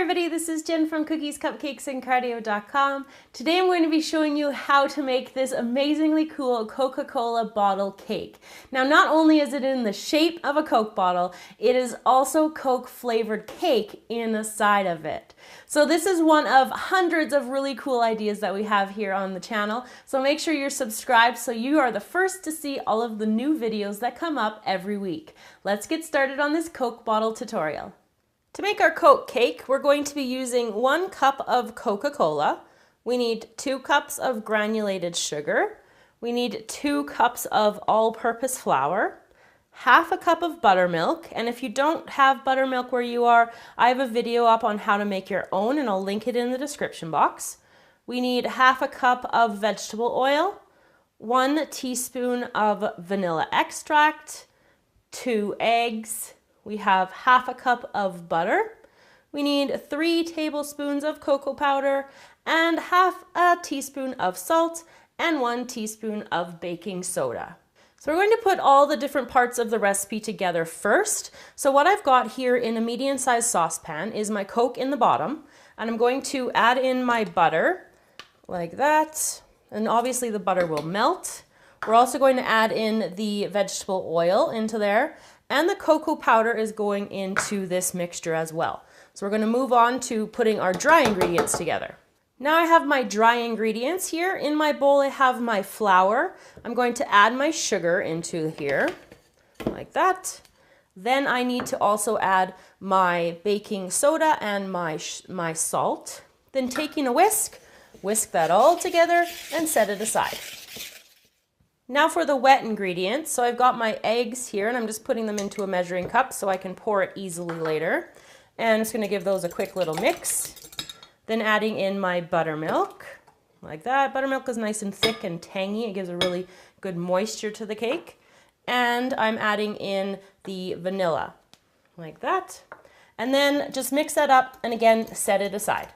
everybody, this is Jen from cookiescupcakesandcardio.com. Today I'm going to be showing you how to make this amazingly cool Coca-Cola bottle cake. Now not only is it in the shape of a Coke bottle, it is also Coke flavored cake inside of it. So this is one of hundreds of really cool ideas that we have here on the channel. So make sure you're subscribed so you are the first to see all of the new videos that come up every week. Let's get started on this Coke bottle tutorial. To make our Coke cake, we're going to be using 1 cup of Coca-Cola. We need 2 cups of granulated sugar. We need 2 cups of all-purpose flour, half a cup of buttermilk, and if you don't have buttermilk where you are, I have a video up on how to make your own and I'll link it in the description box. We need half a cup of vegetable oil, 1 teaspoon of vanilla extract, 2 eggs. We have half a cup of butter. We need 3 tablespoons of cocoa powder and half a teaspoon of salt and 1 teaspoon of baking soda. So we're going to put all the different parts of the recipe together first. So what I've got here in a medium-sized saucepan is my Coke in the bottom, and I'm going to add in my butter like that. And obviously the butter will melt. We're also going to add in the vegetable oil into there. And the cocoa powder is going into this mixture as well. So we're going to move on to putting our dry ingredients together. Now I have my dry ingredients here. In my bowl I have my flour. I'm going to add my sugar into here, like that. Then I need to also add my baking soda and my salt. Then taking a whisk that all together and set it aside. Now for the wet ingredients. So I've got my eggs here and I'm just putting them into a measuring cup so I can pour it easily later. And I'm just going to give those a quick little mix. Then adding in my buttermilk, like that. Buttermilk is nice and thick and tangy. It gives a really good moisture to the cake. And I'm adding in the vanilla, like that. And then just mix that up and again set it aside.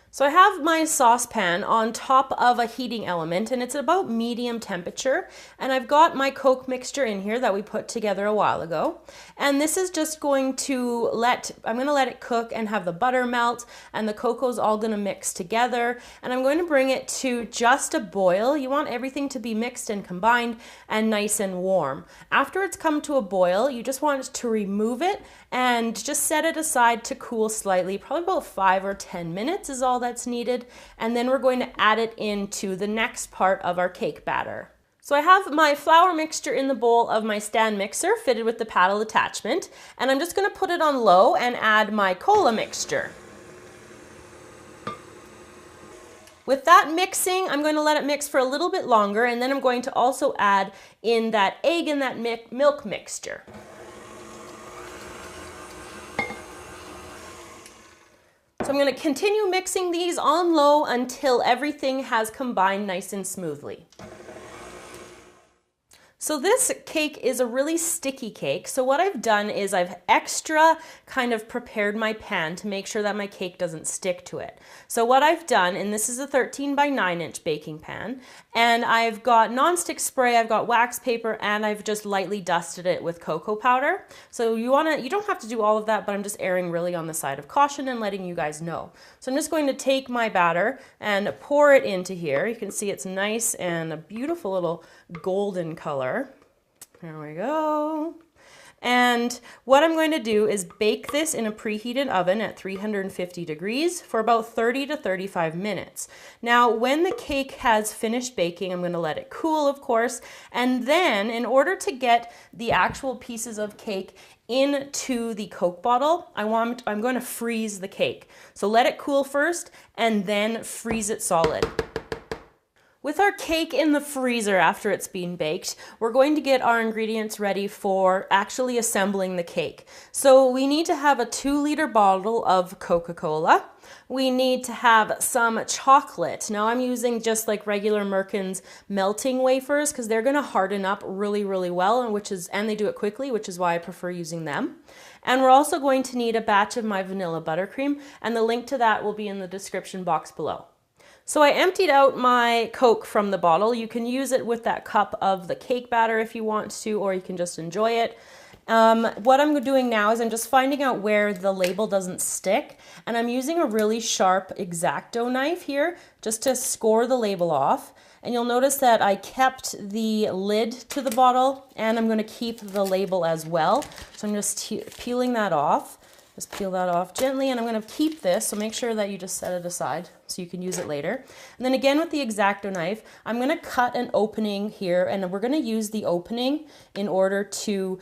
So I have my saucepan on top of a heating element and it's about medium temperature, and I've got my Coke mixture in here that we put together a while ago, and this is just going to I'm going to let it cook and have the butter melt and the cocoa's all going to mix together, and I'm going to bring it to just a boil. You want everything to be mixed and combined and nice and warm. After it's come to a boil, you just want to remove it and just set it aside to cool slightly. Probably about 5 or 10 minutes is all that's needed, and then we're going to add it into the next part of our cake batter. So I have my flour mixture in the bowl of my stand mixer fitted with the paddle attachment, and I'm just going to put it on low and add my cola mixture. With that mixing, I'm going to let it mix for a little bit longer, and then I'm going to also add in that egg and that milk mixture. So I'm going to continue mixing these on low until everything has combined nice and smoothly. So this cake is a really sticky cake. So what I've done is I've extra kind of prepared my pan to make sure that my cake doesn't stick to it. So what I've done, and this is a 13 by 9 inch baking pan, and I've got nonstick spray, I've got wax paper, and I've just lightly dusted it with cocoa powder. So you don't have to do all of that, but I'm just erring really on the side of caution and letting you guys know. So I'm just going to take my batter and pour it into here. You can see it's nice and a beautiful little golden color. There we go. And what I'm going to do is bake this in a preheated oven at 350 degrees for about 30 to 35 minutes. Now, when the cake has finished baking, I'm going to let it cool, of course, and then in order to get the actual pieces of cake into the Coke bottle, I'm going to freeze the cake. So let it cool first and then freeze it solid. With our cake in the freezer after it's been baked, we're going to get our ingredients ready for actually assembling the cake. So we need to have a 2-liter bottle of Coca-Cola. We need to have some chocolate. Now I'm using just like regular Merkin's melting wafers because they're going to harden up really, really well, and they do it quickly, which is why I prefer using them. And we're also going to need a batch of my vanilla buttercream, and the link to that will be in the description box below. So I emptied out my Coke from the bottle. You can use it with that cup of the cake batter if you want to, or you can just enjoy it. What I'm doing now is I'm just finding out where the label doesn't stick, and I'm using a really sharp X-Acto knife here just to score the label off. And you'll notice that I kept the lid to the bottle, and I'm going to keep the label as well. So I'm just peeling that off. Just peel that off gently, and I'm going to keep this, so make sure that you just set it aside so you can use it later. And then again with the X-Acto knife, I'm going to cut an opening here, and we're going to use the opening in order to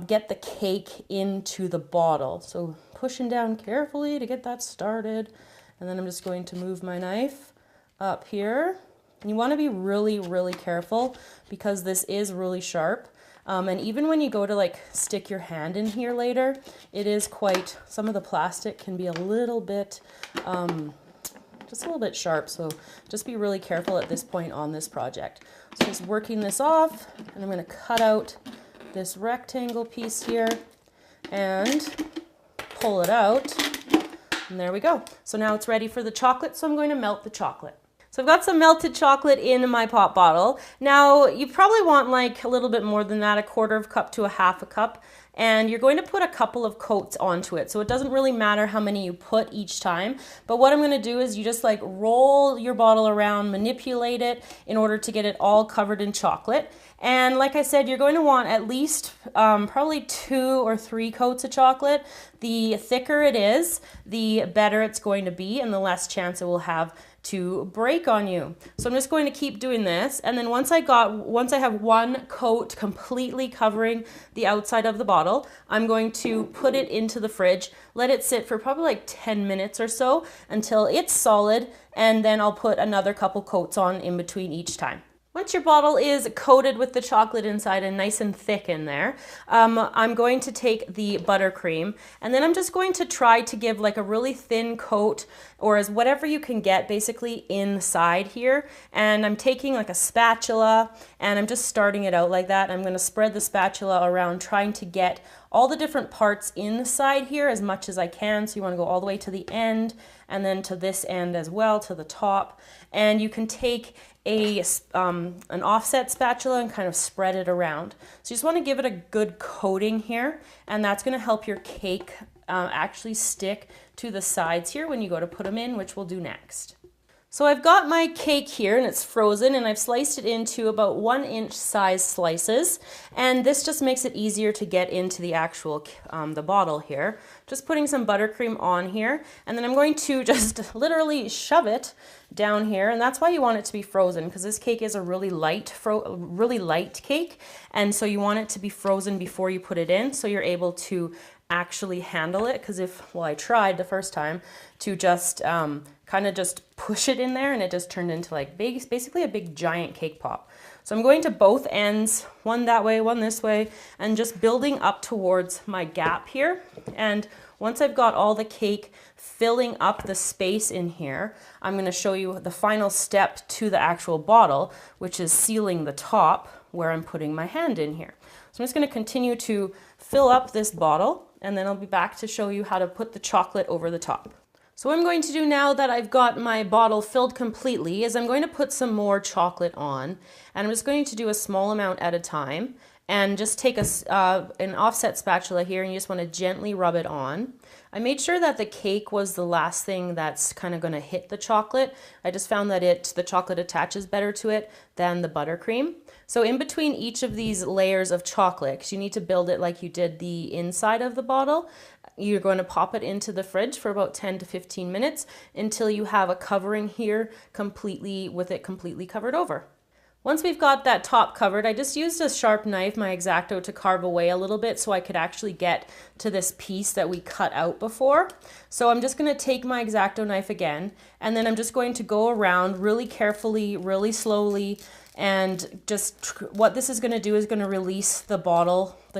get the cake into the bottle. So pushing down carefully to get that started. And then I'm just going to move my knife up here. And you want to be really, really careful because this is really sharp. And even when you go to like stick your hand in here later, it is quite, some of the plastic can be a little bit, just a little bit sharp. So just be really careful at this point on this project. So just working this off, and I'm going to cut out this rectangle piece here and pull it out, and there we go. So now it's ready for the chocolate, so I'm going to melt the chocolate. So I've got some melted chocolate in my pop bottle. Now you probably want like a little bit more than that, 1/4 cup to 1/2 cup. And you're going to put a couple of coats onto it. So it doesn't really matter how many you put each time. But what I'm going to do is you just like roll your bottle around, manipulate it in order to get it all covered in chocolate. And like I said, you're going to want at least probably 2 or 3 coats of chocolate. The thicker it is, the better it's going to be and the less chance it will have to break on you. So I'm just going to keep doing this, and then once I have 1 coat completely covering the outside of the bottle, I'm going to put it into the fridge, let it sit for probably like 10 minutes or so until it's solid, and then I'll put another couple coats on in between each time. Once your bottle is coated with the chocolate inside and nice and thick in there, I'm going to take the buttercream, and then I'm just going to try to give like a really thin coat, or as whatever you can get basically inside here. And I'm taking like a spatula, and I'm just starting it out like that. I'm going to spread the spatula around, trying to get all the different parts inside here as much as I can. So you want to go all the way to the end, and then to this end as well, to the top. And you can take an offset spatula and kind of spread it around. So you just want to give it a good coating here, and that's going to help your cake actually stick to the sides here when you go to put them in, which we'll do next. So I've got my cake here, and it's frozen, and I've sliced it into about 1-inch size slices, and this just makes it easier to get into the actual the bottle here. Just putting some buttercream on here, and then I'm going to just literally shove it down here, and that's why you want it to be frozen, because this cake is a really light cake, and so you want it to be frozen before you put it in, so you're able to actually handle it. Because I tried the first time to just kind of just push it in there, and it just turned into like basically a big giant cake pop. So I'm going to both ends, one that way, one this way, and just building up towards my gap here. And once I've got all the cake filling up the space in here, I'm going to show you the final step to the actual bottle, which is sealing the top where I'm putting my hand in here. So I'm just going to continue to fill up this bottle, and then I'll be back to show you how to put the chocolate over the top. So what I'm going to do now that I've got my bottle filled completely is I'm going to put some more chocolate on, and I'm just going to do a small amount at a time, and just take an offset spatula here, and you just want to gently rub it on. I made sure that the cake was the last thing that's kind of going to hit the chocolate. I just found that the chocolate attaches better to it than the buttercream. So in between each of these layers of chocolate, 'cause you need to build it like you did the inside of the bottle, you're going to pop it into the fridge for about 10 to 15 minutes until you have a covering here completely covered over. Once we've got that top covered, I just used a sharp knife, my X-Acto, to carve away a little bit so I could actually get to this piece that we cut out before. So I'm just going to take my X-Acto knife again, and then I'm just going to go around really carefully, really slowly, and just what this is going to do is going to release the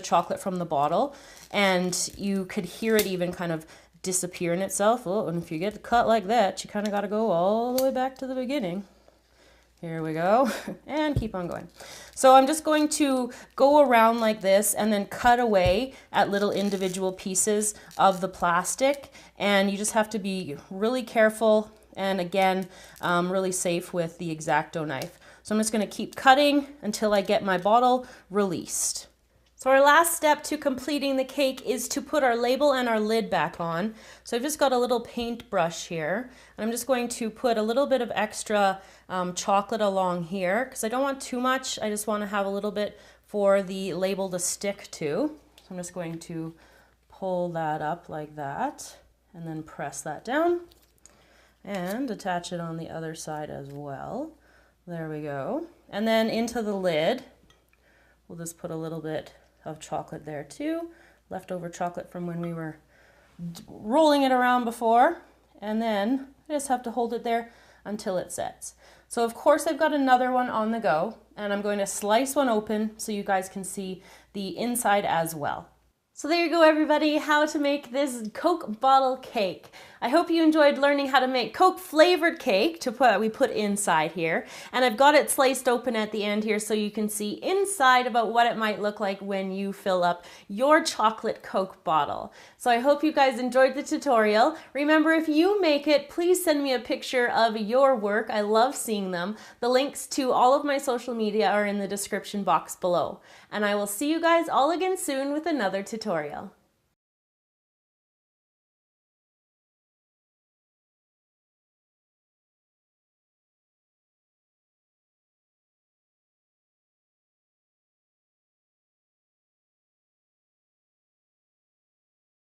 chocolate from the bottle, and you could hear it even kind of disappear in itself. Oh, and if you get cut like that, you kind of got to go all the way back to the beginning. Here we go, and keep on going. So I'm just going to go around like this and then cut away at little individual pieces of the plastic, and you just have to be really careful and again, really safe with the X-Acto knife. So I'm just going to keep cutting until I get my bottle released. So our last step to completing the cake is to put our label and our lid back on. So I've just got a little paintbrush here, and I'm just going to put a little bit of extra chocolate along here because I don't want too much. I just want to have a little bit for the label to stick to. So I'm just going to pull that up like that and then press that down and attach it on the other side as well. There we go. And then into the lid, we'll just put a little bit of chocolate there too, leftover chocolate from when we were rolling it around before, and then I just have to hold it there until it sets. So of course I've got another one on the go, and I'm going to slice one open so you guys can see the inside as well. So there you go, everybody, how to make this Coke bottle cake. I hope you enjoyed learning how to make Coke flavored cake we put inside here. And I've got it sliced open at the end here so you can see inside about what it might look like when you fill up your chocolate Coke bottle. So I hope you guys enjoyed the tutorial. Remember, if you make it, please send me a picture of your work. I love seeing them. The links to all of my social media are in the description box below. And I will see you guys all again soon with another tutorial.